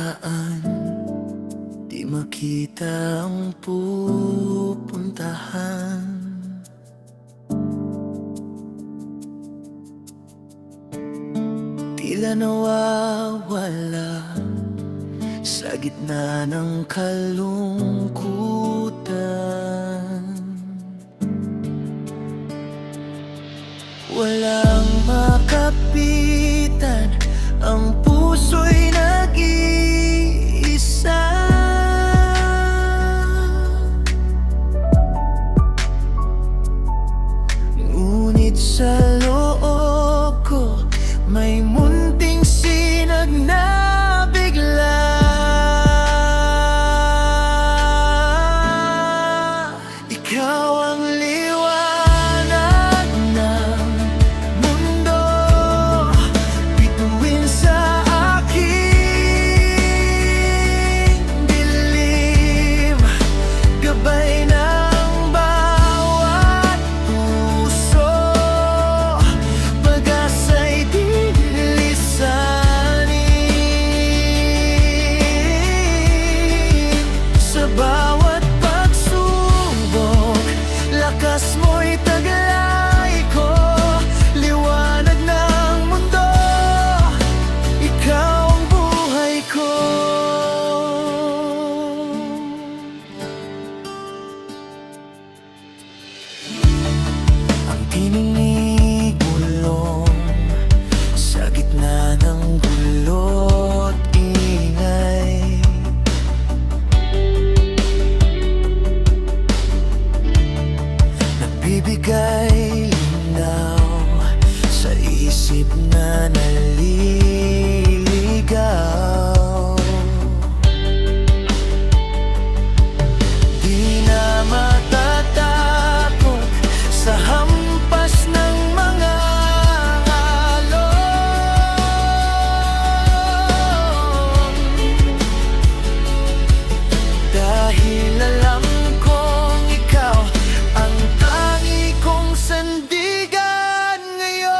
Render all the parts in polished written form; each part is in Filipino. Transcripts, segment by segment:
kalayaan, di makita ang pupuntahan. Tila nawawala sa gitna ng kalungkutan. Walang makapitan, ang puso'y nag-iisa. Ngunit sa loob ko may munting sinag na bigla. Ikaw ang liwanag ng mundo, bituin sa aking dilim, gabay ng bawat puso, pag-asa'y di lisanin. Sa bawat pagsubok, lakas mo'y taglay ko, liwanag ng mundo, ikaw ang buhay ko. Ang tinig bulong sa gitna ng gulo't ingay, nagbibigay linaw sa isip na naliligaw. Di na matatakot sa hampas ng mga alon, dahil alam kong ikaw ang tangi kong sandigan ngayon.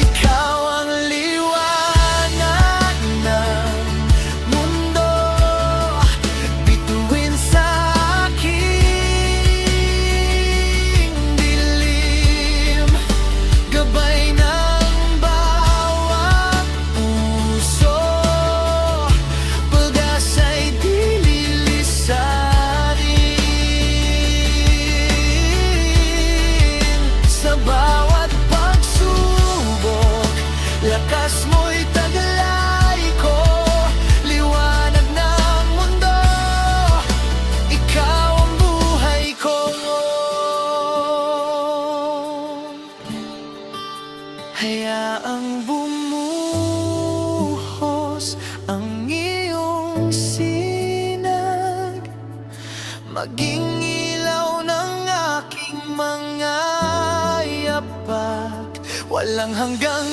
Ikaw ang liwanag ng mundo, bituin sa aking dilim, gabay ng bawat puso, pag-asa'y di lilisanin. Sa bawat pagsubok, lakas mo'y taglay ko, liwanag ng mundo, ikaw ang buhay ko. Hayaang bumuhos ang iyong sinag, maging ilaw ng aking mga yapak, walang hanggang